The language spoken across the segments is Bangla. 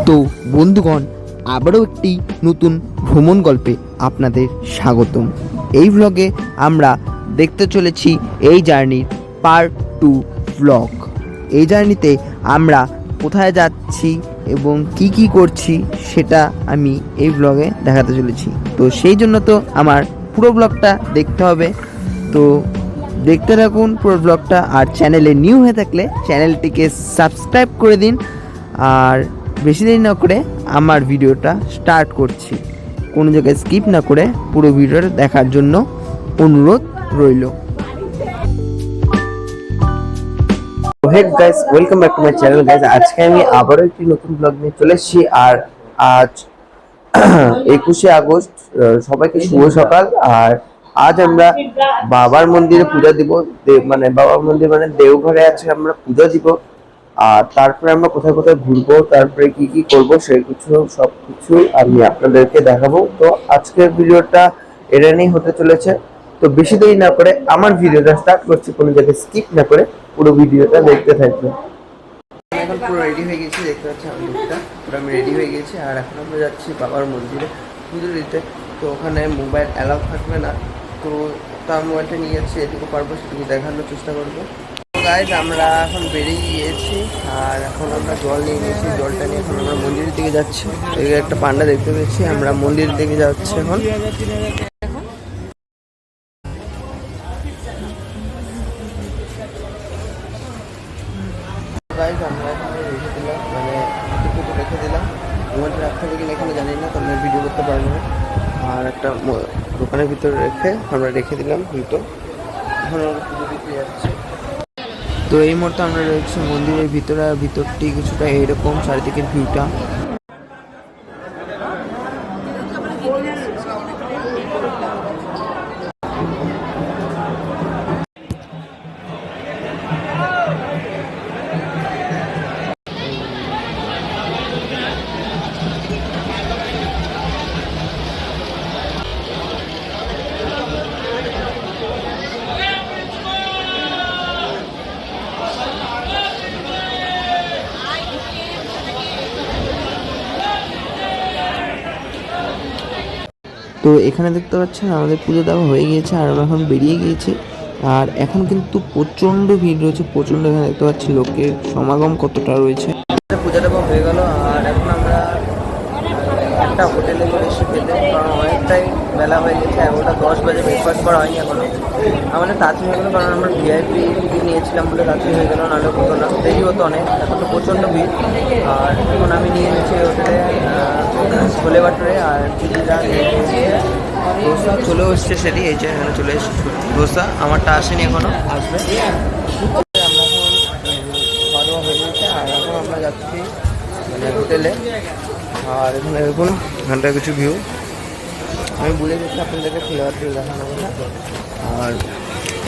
তো বন্ধুগণ, আবারও একটি নতুন ভ্রমণ গল্পে আপনাদের স্বাগতম। এই ভ্লগে আমরা দেখতে চলেছি এই জার্নির পার্ট 2 ভ্লগ। এই জার্নিতে আমরা কোথায় যাচ্ছি এবং কি করছি সেটা আমি এই ভ্লগে দেখাতে চলেছি। তো সেই জন্য তো আমার পুরো ভ্লগটা দেখতে হবে। তো দেখতে থাকুন পুরো ব্লগটা। আর চ্যানেলে নিউ হয়ে থাকলে চ্যানেলটিকে সাবস্ক্রাইব করে দিন। আর বেশি দেরি না করে আমার ভিডিওটা স্টার্ট করছি। কোনো জায়গায় স্কিপ না করে পুরো ভিডিওটা দেখার জন্য অনুরোধ রইল। Hey guys, welcome back to my channel guys. আজকে আমি আবারও একটি নতুন ব্লগ নিয়ে চলে এসেছি। আর আজ 21শে আগস্ট, সবাইকে শুভ সকাল। আর আজ আমরা বাবার মন্দিরে পূজা দিব, মানে বাবার মন্দির মানে দেওঘরে আছে, আমরা পূজা দিব। আর তারপরে আমরা কোথায় কোথায় ঘুরবো, তারপরে কি করব সেই কিছু সবকিছু আমি আপনাদেরকে দেখাবো। তো আজকের ভিডিওটা এটা নিয়ে হতে চলেছে। তো বেশি দেরি না করে আমার ভিডিওটা স্টার্ট করছি, কোনো জায়গায় স্কিপ না করে পুরো ভিডিওটা দেখতে থাকবেন। এখন পুরো রেডি হয়ে গেছি, দেখতে পাচ্ছি আমি লুকটা পুরো আমি রেডি হয়ে গেছি। আর এখন আমরা যাচ্ছি বাবার মন্দিরে পুজো দিতে। তো ওখানে মোবাইল অ্যালাউ থাকবে না, তো তার মোবাইলটা নিয়ে যাচ্ছি, এটুকু পারবো সেটুকু দেখানোর চেষ্টা করবো। গাইজ, আমরা এখন বেরিয়ে গিয়েছি আর এখন আমরা জল নিয়ে গেছি। জলটা নিয়ে এখন আমরা মন্দিরের দিকে যাচ্ছি। এদিকে একটা পান্ডা দেখতে পেয়েছি, আমরা মন্দিরের দিকে যাচ্ছি এখন। গাইজ, আমরা এখানে রেখে দিলাম, মানে একটু রেখে দিলাম। মোবাইলটা রাখতে হবে কিনা এখানে জানি না, তো আমরা ভিডিও করতে পারবো না। আর একটা দোকানের ভিতরে রেখে আমরা রেখে দিলাম হয়তো। এখন আমরা পুজো দিতে যাচ্ছি। তো এই মুহূর্তে আমরা রয়েছি মন্দিরের ভিতরে। আর ভিতরটি কিছুটা এরকম, চারিদিকের ভিউটা। তো এখানে দেখতে পাচ্ছেন আমাদের পুজো দেওয়া হয়ে গিয়েছে আর আমরা এখন বেরিয়ে গিয়েছি। আর এখন কিন্তু প্রচণ্ড ভিড় রয়েছে, প্রচণ্ড। এখানে দেখতে পাচ্ছি লোকের সমাগম কতটা রয়েছে। পূজা দেওয়া হয়ে গেল আর এখন আমরা একটা হোটেলে করে এসে খেতে, কারণ অনেকটাই বেলা হয়ে গেছে। 11:10 বাজে, ব্রেকফাস্ট করা হয়নি এখনো। আমাদের তাড়াতাড়ি হয়ে গেলো, কারণ আমরা ভিআইপি নিয়েছিলাম বলে তাড়াতাড়ি হয়ে গেলো, নাহলে হতো না, দেরি হতো অনেক। এখন তো প্রচণ্ড ভিড়। আর এখন আমি নিয়ে নিয়েছি হোটেলে ছোলে বাটুরে, আর দিদিরা ধোসা চলেও এসছে। সেটি এই যে এখানে চলে এসছে ধোসা, আমারটা আসেনি এখনো, আসবে। আমরা এখন খাওয়া দাওয়া হয়ে গেছে আর এখন আমরা যাচ্ছি মানে হোটেলে। আর এখানে দেখুন, এখানটার কিছু ভিউ আমি ভুলে গেছি আপনাদেরকে ফ্লেভার দিয়ে দেখানো কথা। আর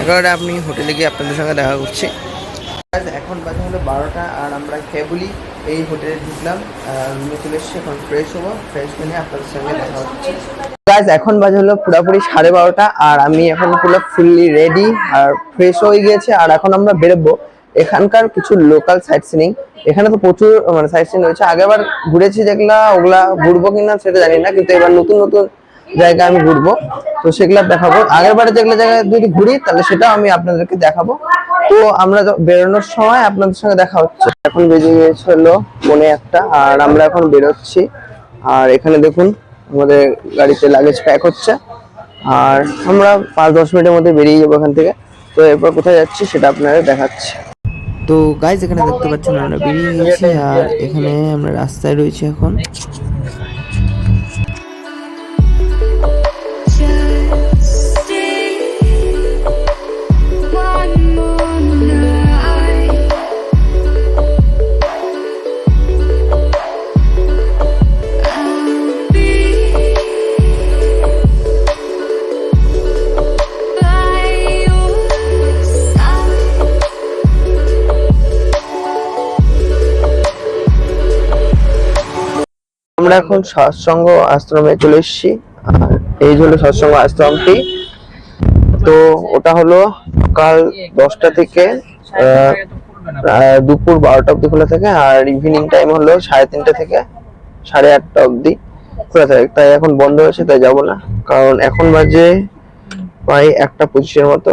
একেবারে আপনি হোটেলে গিয়ে আপনাদের সঙ্গে দেখা করছি। এখন বাজে হলো 12টা আর আমরা কেবলই এই হোটেলে ঢুকলাম, রুমে চলে এসেছি। এখন ফ্রেশ হবো, ফ্রেশ হয়ে আপনাদের সঙ্গে দেখা হচ্ছে। গাইজ, এখন বাজে হলো পুরোপুরি 12:30 আর আমি এখন পুরো ফুললি রেডি আর ফ্রেশ হয়ে গিয়েছে। আর এখন আমরা বেরোবো এখানকার কিছু লোকাল সাইট সিনিং। এখানে তো প্রচুর মানে সাইট সিন রয়েছে। আগেরবার ঘুরেছি যেগুলা, ওগুলা ঘুরবো কিনা সেটা জানি না, কিন্তু এবার নতুন নতুন জায়গা আমি ঘুরবো, তো সেগুলা দেখাবো। আগেরবারে যেগুলো জায়গায় যদি ঘুরি তাহলে সেটাও আমি আপনাদেরকে দেখাবো। তো আমরা বেরোনোর সময় আপনাদের সঙ্গে দেখা হচ্ছে। এখন বেজে গিয়েছে হলো 1:45 আর আমরা এখন বেরোচ্ছি। আর এখানে দেখুন আমাদের গাড়িতে লাগেজ প্যাক হচ্ছে আর আমরা 5-10 মিনিটের মধ্যে বেরিয়ে যাবো এখান থেকে। তো এরপর কোথায় যাচ্ছি সেটা আপনাদের দেখাচ্ছি। তো গাইজ, এখানে দেখতে পাচ্ছেন আমরা বেরিয়ে গেছি আর এখানে আমরা রাস্তায় রয়েছি এখন। আমরা এখন সৎসঙ্গ আশ্রমে চলে এসেছি। আর এই হলো সৎসঙ্গ আশ্রমটি। তো ওটা হলো সকাল 10টা থেকে দুপুর 12টা অব্দি খোলা থাকে। আর ইভিনিং টাইম হলো 3:30 থেকে 8:30 অবধি খোলা থাকে, তাই এখন বন্ধ হয়েছে, তাই যাবো না। কারণ এখন বাজে প্রায় 1:25 মতো।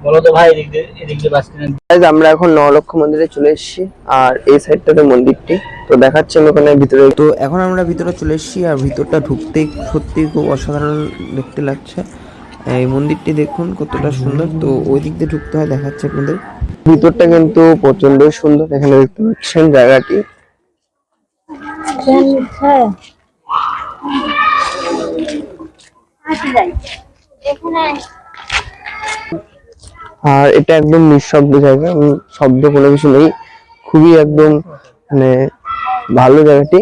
বলো তো ভাই, এদিক দিয়ে বাস কিনা। আমরা এখন নবলক্ষ মন্দিরে চলে এসেছি, আর এই সাইডটাতে মন্দিরটি তো দেখাচ্ছি আমি ওখানে ভিতরে। তো এখন আমরা ভিতরে চলে এসেছি, আর ভিতরটা ঢুকতেই সত্যি খুব অসাধারণ দেখতে লাগছে। এই মন্দিরটি দেখুন কতটা সুন্দর। তো ওই দিক দিয়ে ঢুকতে হয়, দেখাচ্ছে আপনাদের। ভিতরটা কিন্তু প্রচন্ড সুন্দর, এখানে দেখতে পাচ্ছেন জায়গাটি। আর এটা একদম নিঃশব্দ জায়গা, শব্দ কোনো কিছু নেই, খুবই একদম মানে ভালো জায়গাটি।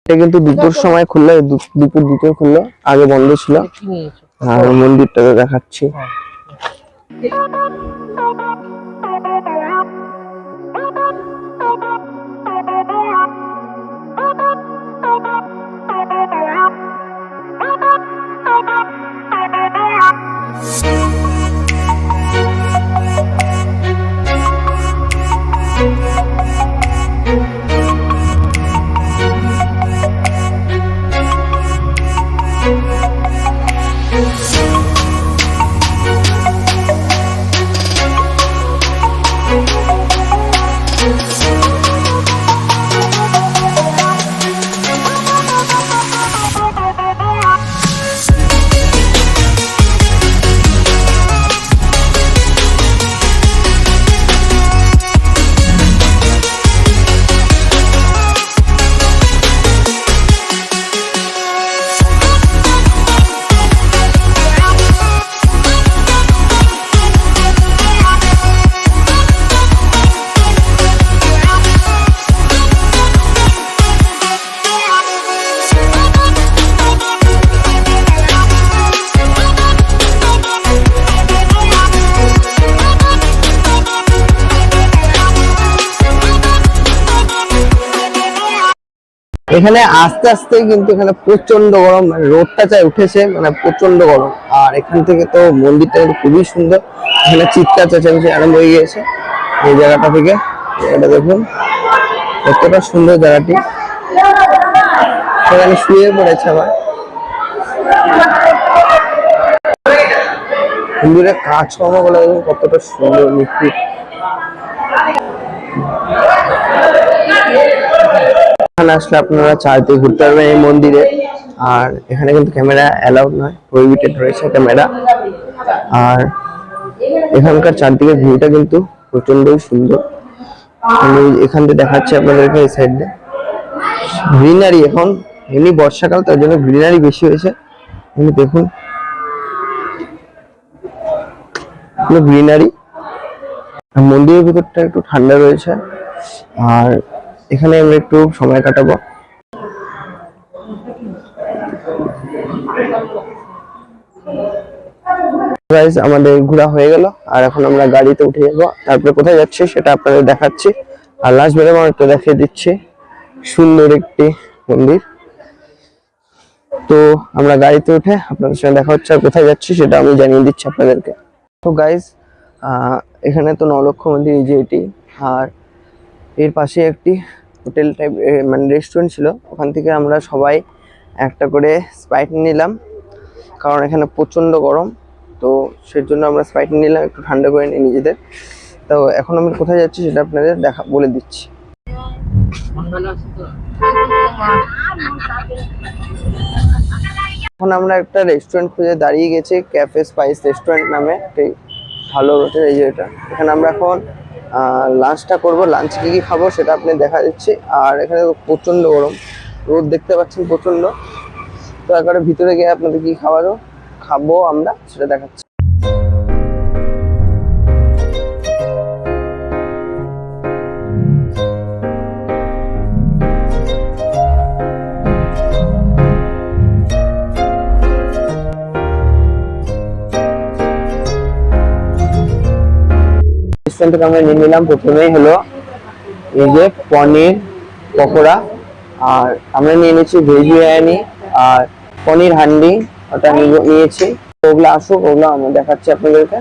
এটা কিন্তু দুপুর সময় খুললো, দুপুর 2টায় খুললো, আগে বন্ধ ছিল। আর মন্দিরটা দেখাচ্ছি। এখানে আস্তে আস্তে কিন্তু এখানে প্রচন্ড গরম, মানে রোদটা চাই উঠেছে, মানে প্রচন্ড গরম। আর এখান থেকে তো মন্দিরটা কিন্তু খুবই সুন্দর, এখানে চিৎকার চেঁচামেচি আরম্ভ হয়ে গিয়েছে এই জায়গাটা থেকে। এটা দেখুন কতটা সুন্দর জায়গাটি, সেখানে শুয়ে পড়েছে আবার। মন্দিরের কাজকর্ম গুলো দেখুন কতটা সুন্দর নিখুঁত। এখানে আসলে আপনারা চারিদিকে ঘুরতে পারবেন এই মন্দিরে। আর এখানে কিন্তু ক্যামেরা অ্যালাউড নয়, প্রহিবিটেড রয়েছে ক্যামেরা। আর এখানকার চারদিকের ভিউটা কিন্তু প্রচন্ডই সুন্দর। আমি এখান থেকে দেখাচ্ছি আপনাদেরকে এই সাইড দিয়ে গ্রিনারি। এখন এমনি বর্ষাকাল, তার জন্য গ্রিনারি বেশি হয়েছে। দেখুন গ্রিনারি। মন্দিরের ভিতরটা একটু ঠান্ডা রয়েছে, আর এখানে আমরা একটু সময় কাটাবো। গাইস, আমাদের ঘোরা হয়ে গেল, আর এখন আমরা গাড়িতে উঠে যাবো। তারপরে কোথায় যাচ্ছি সেটা আপনাদের দেখাচ্ছি, আর লাস্ট বেলা আমার একটু দেখিয়ে দিচ্ছি সুন্দর একটি মন্দির। তো আমরা গাড়িতে উঠে আপনাদের সঙ্গে দেখা হচ্ছে, আর কোথায় যাচ্ছি সেটা আমি জানিয়ে দিচ্ছি আপনাদেরকে। তো গাইস, এখানে তো নবলক্ষ মন্দির, এই যে এটি, আর এর পাশে একটি হোটেল টাইপ মানে রেস্টুরেন্ট ছিল। ওখান থেকে আমরা সবাই একটা করে স্প্রাইট নিলাম, কারণ এখানে প্রচন্ড গরম। তো সেই জন্য আমরা স্প্রাইট নিলাম, একটু ঠান্ডা করে নিই নিজেদের। তো এখন আমি কোথায় যাচ্ছি সেটা আপনাদের বলে দিচ্ছি। এখন আমরা একটা রেস্টুরেন্ট খুঁজে দাঁড়িয়ে গেছি, ক্যাফে স্পাইস রেস্টুরেন্ট নামে, ভালো রয়েছে এই যে এটা। এখানে আমরা এখন লাঞ্চটা করব। লাঞ্চ কি কি খাবো সেটা আপনি দেখা দিচ্ছি। আর এখানে প্রচন্ড গরম, রোদ দেখতে পাচ্ছেন প্রচন্ড। তো একবারে ভিতরে গিয়ে আপনাদের কি খাবো আমরা সেটা দেখাচ্ছি। রেস্টুরেন্ট থেকে আমরা নিয়ে নিলাম, প্রথমেই হলো এই যে পনির পকোড়া, আর আমরা নিয়ে নিয়েছি ভেজ বিরিয়ানি আর পনির হান্ডি, ওটা নিয়েছি। ওগুলো আসুক, ওগুলো আমি দেখাচ্ছি আপনাদেরকে।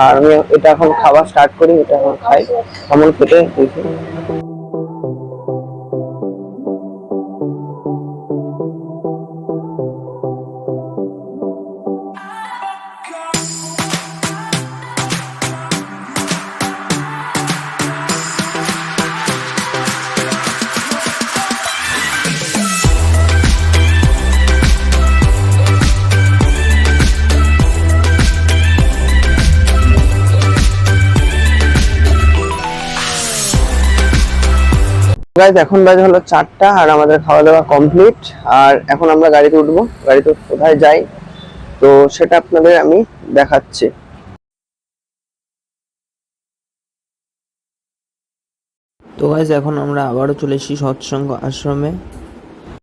আর আমি এটা এখন খাওয়া স্টার্ট করি, এটা এখন খাই, কেমন খেতে দেখি। গাইস এখন বাজে হলো 4টা আর আমাদের খাওয়া দাওয়া কমপ্লিট। আর এখন আমরা গাড়িতে উঠবো। গাড়িতে কোথায় যাই তো সেটা আপনাদের আমি দেখাচ্ছি। তো গাইস এখন আমরা আবারও চলে এসেছি সৎসঙ্গ আশ্রমে।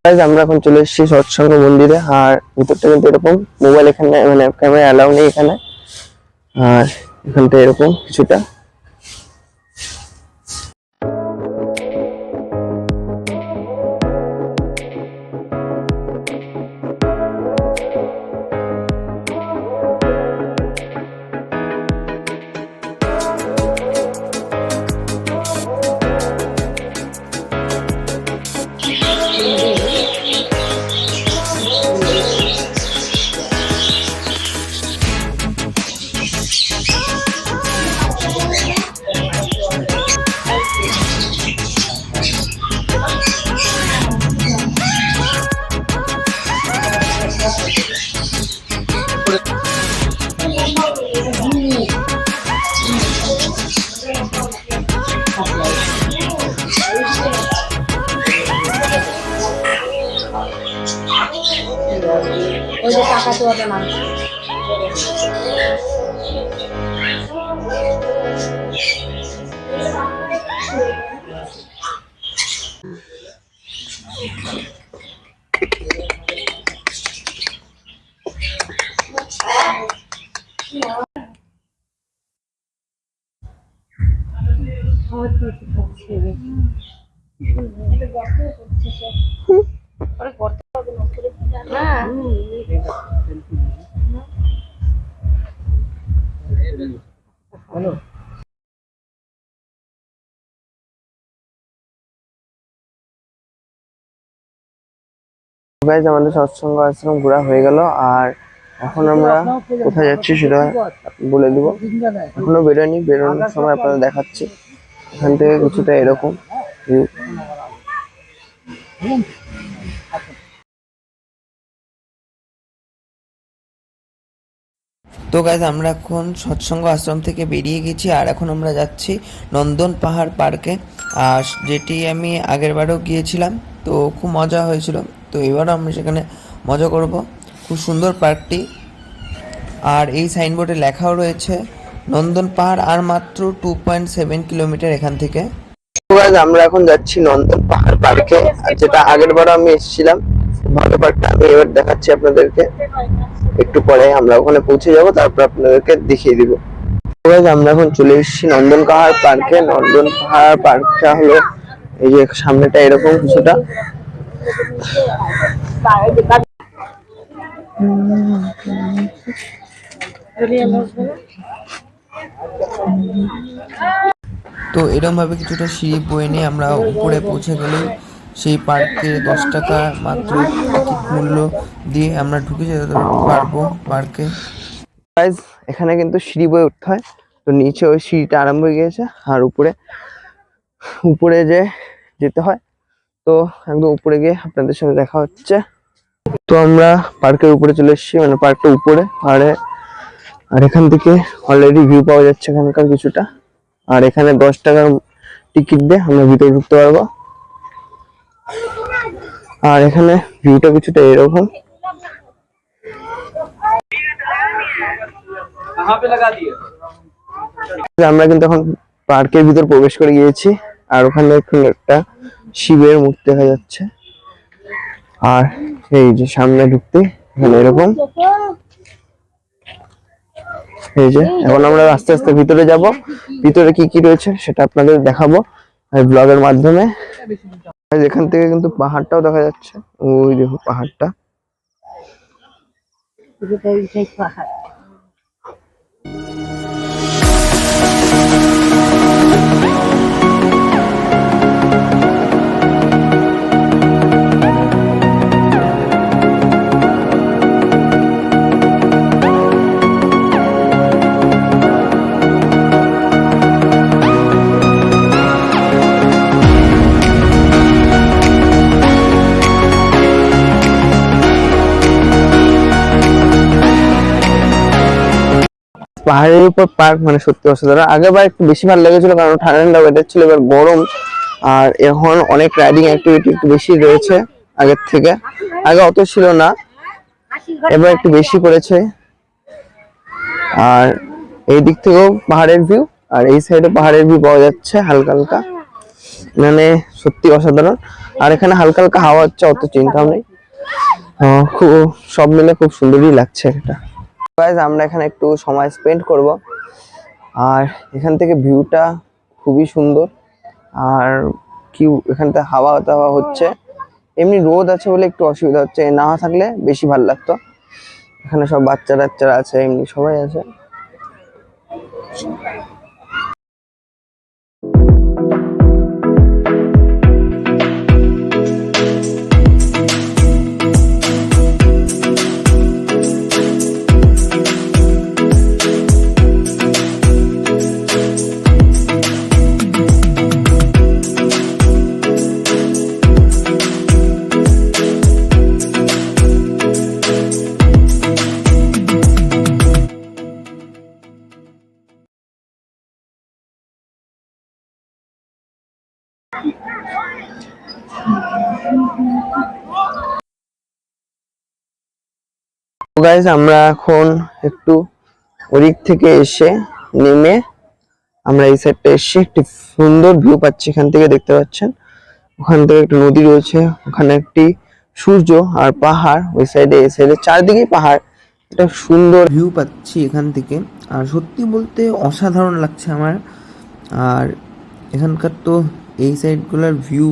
গাইস আমরা এখন চলে এসেছি সৎসঙ্গ মন্দিরে। আর ভিতরটা কিন্তু এরকম, মোবাইল এখানে মানে ক্যামেরা অ্যালাউ নেই এখানে। আর এখানটা এরকম কিছুটা। ওই যে টাকা তো ওটা না গাইস আমাদের সৎসঙ্গ আশ্রম ঘোরা হয়ে গেল। আর এখন আমরা কোথায় যাচ্ছি সেটা বলে দিব। এখনো বেরোয়নি, বেরোনোর সময় আপনাদের দেখাচ্ছি। এখান থেকে কিছুটা এরকম ভিউ। তো গাইস আমরা এখন সৎসঙ্গ আশ্রম থেকে বেরিয়ে গেছি আর এখন আমরা যাচ্ছি নন্দন পাহাড় পার্কে। আর যেটি আমি আগের বারেও গিয়েছিলাম, তো খুব মজা হয়েছিল। তো এবারও আমরা সেখানে মজা করব। খুব সুন্দর পার্কটি। আর এই সাইনবোর্ডে লেখাও রয়েছে নন্দন পাহাড় আর মাত্র 2.7 কিলোমিটার এখান থেকে। আমরা এখন যাচ্ছি নন্দন পাহাড় পার্কে, যেটা আগের বারও আমি এসেছিলাম। ভালো পার্কটা আমি এবার দেখাচ্ছি আপনাদেরকে। একটু পরে আমরা ওখানে পৌঁছে যাব, তারপর আপনাদেরকে দেখিয়ে দিব। আমরা এখন চলে এসেছি নন্দন পাহাড় পার্কে। নন্দন পাহাড় পার্কটা হলো এই যে সামনেটা এরকম কিছুটা। তো এরকম ভাবে কিছুটা সিঁড়ি বয়ে নিয়ে আমরা উপরে পৌঁছে গেলেই সেই পার্কে 10 টাকা মাত্র টিকিট মূল্য দিয়ে আমরা ঢুকে যেতে পারবো পার্কে। গাইস এখানে কিন্তু সিঁড়ি বয়ে উঠতে হয়। তো নিচে ওই সিঁড়িটা আরম্ভ হয়ে গিয়েছে আর উপরে উপরে যেতে হয়। তো একদম উপরে গিয়ে আপনাদের সাথে দেখা হচ্ছে। তো আমরা পার্কের উপরে চলে এসেছি, মানে পার্কটা উপরে। আর এখান থেকে অলরেডি ভিউ পাওয়া যাচ্ছে এখানকার কিছুটা। আর এখানে 10 টাকার টিকিট দিয়ে আমরা ভিতরে ঢুকতে পারবো। আর এখানে ভিউটা কিছুটা এরকম। আমরা কিন্তু এখন পার্কের ভিতর প্রবেশ করে গিয়েছি। আর ওখানে একটা শিবের মূর্তি দেখা যাচ্ছে। আর এই যে সামনে ঢুকতে এখানে এরকম। এই যে এখন আমরা আস্তে আস্তে ভিতরে যাব। ভিতরে কি কি রয়েছে সেটা আপনাদের দেখাবো ব্লগের মাধ্যমে। এখান থেকে কিন্তু পাহাড়টাও দেখা যাচ্ছে। ওই দেখো পাহাড়টা। পাহাড়ের উপর পার্ক মানে সত্যি অসাধারণ। আগেরবার একটু বেশি ভালো লেগেছিল কারণ ঠান্ডা ওয়েদার ছিল, এবার গরম। আর এখন অনেক রাইডিং অ্যাক্টিভিটি একটু বেশি রয়েছে আগের থেকে, আগে অত ছিল না, এবার একটু বেশি করেছে। আর এই দিক থেকেও পাহাড়ের ভিউ, আর এই সাইডে পাহাড়ের ভিউ পাওয়া যাচ্ছে হালকা হালকা, মানে সত্যি অসাধারণ। আর এখানে হালকা হালকা হাওয়া হচ্ছে, অত চিন্তাও নেই, খুব সব মিলে খুব সুন্দরই লাগছে এটা। গাইস আমরা এখানে একটু সময় স্পেন্ড করব, আর এখান থেকে ভিউটা খুবই সুন্দর। আর কি এখানটা হাওয়া টাওয়া হচ্ছে, এমনি রোদ আছে বলে একটু অসুবিধা হচ্ছে, না থাকলে বেশি ভালো লাগতো। এখানে সব বাচ্চা টাচ্চারা আছে, এমনি সবাই আছে। গাইস আমরা এখন একটু ওদিক থেকে এসে নেমে আমরা এই সাইডটা এসে একটি সুন্দর ভিউ পাচ্ছি। এখান থেকে দেখতে পাচ্ছেন, ওখান থেকে একটা নদী রয়েছে, ওখানে একটি সূর্য আর পাহাড়, ওই সাইডে এই সাইডে চারদিকেই পাহাড়, একটা সুন্দর ভিউ পাচ্ছি এখান থেকে। আর সত্যি বলতে অসাধারণ লাগছে আমার। আর এখানকার তো এই সাইডগুলোর ভিউ,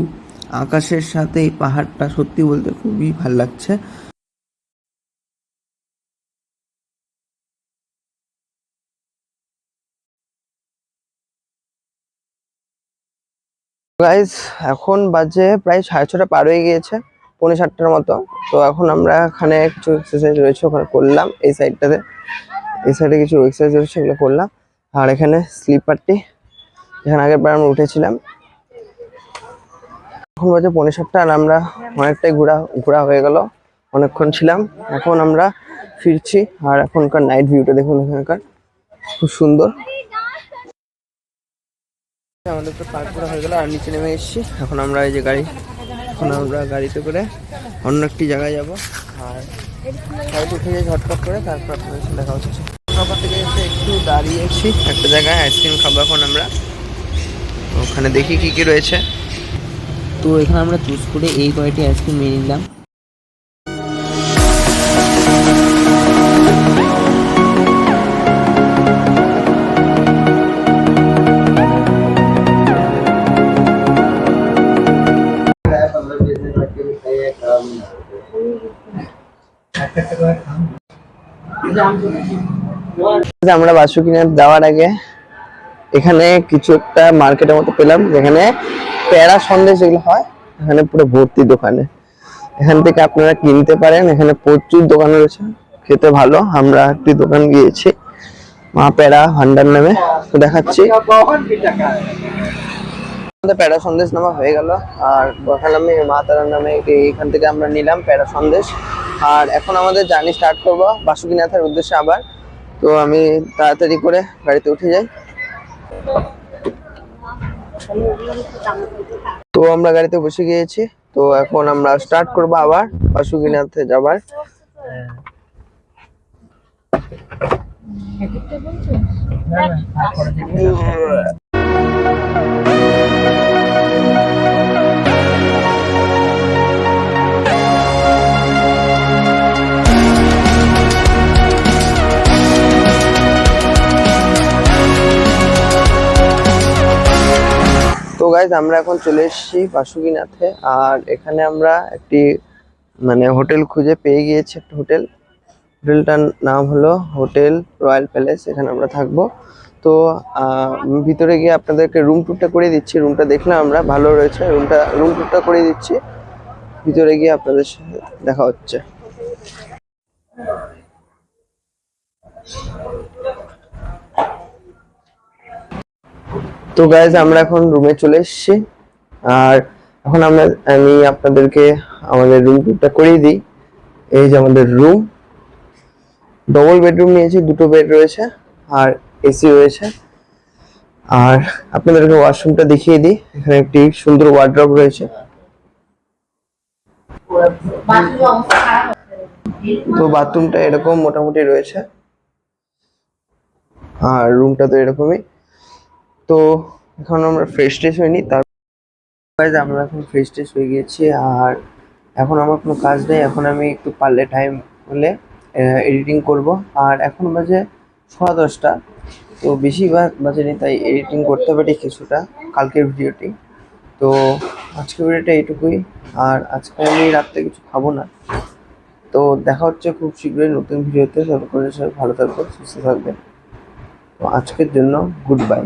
আকাশের সাথে এই পাহাড়টা সত্যি বলতে খুবই ভালো লাগছে। গাইস এখন বাজে প্রায় 6:30 পার হয়ে গিয়েছে, 6:45 মতো। তো এখন আমরা এখানে কিছু এক্সারসাইজ রয়েছে ওখানে করলাম, এই সাইডটাতে, এই সাইডে কিছু এক্সারসাইজ রয়েছে সেগুলো করলাম। আর এখানে স্লিপারটি যেখানে আগের বার আমরা উঠেছিলাম, এখন বাজে 6:45 আর আমরা অনেকটাই ঘোরা হয়ে গেল, অনেকক্ষণ ছিলাম। এখন আমরা ফিরছি। আর এখনকার নাইট ভিউটা দেখুন, এখানকার খুব সুন্দর। আমাদের তো পার্ক করা হয়ে গেল আর নিচে নেমে এসেছি। এখন আমরা এই যে এখন আমরা গাড়িতে করে অন্য একটি জায়গায় যাব। আর গাড়িতে উঠে যাই ঝটপট করে, তারপর আপনাদের সাথে দেখা হচ্ছে। সকাল থেকে এসে একটু দাঁড়িয়েছি একটা জায়গায়, আইসক্রিম খাবো এখন আমরা। ওখানে দেখি কি কি রয়েছে। তো এখানে আমরা চুজ করে এই কয়টি আইসক্রিম নিয়ে নিলাম। আমরা বাসুকিনাথ যাওয়ার আগে এখানে কিছু একটা মার্কেটের মতো পেলাম, যেখানে প্যারা সন্দেশ যেগুলো হয়, এখানে পুরো ভর্তি দোকানে, এখান থেকে আপনারা কিনতে পারেন। এখানে প্রচুর দোকান রয়েছে, খেতে ভালো। আমরা একটি দোকান গিয়েছি, মা প্যারা ভান্ডার নামে, তো দেখাচ্ছি। আমাদের প্যারা সন্দেশ নামা হয়ে গেল, আর বসালামে মা তারার নামে এখান থেকে আমরা নিলাম প্যারা সন্দেশ। আর এখন আমাদের জার্নি স্টার্ট করবো বাসুকিনাথের উদ্দেশ্যে আবার। তো আমি তাড়াতাড়ি করে গাড়িতে উঠে যাই। তো আমরা গাড়িতে বসে গিয়েছি, তো এখন আমরা স্টার্ট করবো আবার বাসুকিনাথে যাবার। তো গাইজ আমরা এখন চলে এসেছি বাসুকিনাথে। আর এখানে আমরা একটি মানে হোটেল খুঁজে পেয়ে গিয়েছি, একটা হোটেলটার নাম হলো হোটেল রয়্যাল প্যালেস। এখানে আমরা থাকবো। তো ভিতরে গিয়ে আপনাদেরকে রুম টুরটা করে দিচ্ছি। রুমটা দেখলাম আমরা, ভালো রয়েছে রুম টুরটা করে দিচ্ছি। ভিতরে গিয়ে আপনাদের সাথে দেখা হচ্ছে। তো গাইজ আমরা এখন রুমে চলে এসেছি। আর এখন আমি আপনাদেরকে আমাদের রুম টুরটা করিয়ে দিই। এই যে আমাদের রুম, ডবল বেডরুম নিয়েছি, দুটো বেড রয়েছে আর এসি রয়েছে। আর আপনাদেরকে ওয়াশরুমটা দেখিয়ে দিই। এখানে একটি সুন্দর ওয়ার্ড্রব রয়েছে। তো বাথরুমটা এরকম মোটামুটি রয়েছে, আর রুমটা তো এরকমই। তো এখন আমরা ফ্রেশ ট্রেশ হয়নি, তার guys, আমরা এখন ফ্রেশ ট্রেশ হয়ে গিয়েছি। আর এখন আমার কোনো কাজ নেই, এখন আমি একটু পারলে টাইম হলে এডিটিং করব। আর এখন বাজে 10:15, তো বেশি বাজেনি, তাই এডিটিং করতে পারি কিছুটা কালকের ভিডিওটি। তো আজকের ভিডিওটা এইটুকুই। আর আজকে আমি রাত্রে কিছু খাবো না। তো দেখা হচ্ছে খুব শীঘ্রই নতুন ভিডিওতে। ততক্ষণে সবাই ভালো থাকবেন, সুস্থ থাকবেন। তো আজকের জন্য গুড বাই।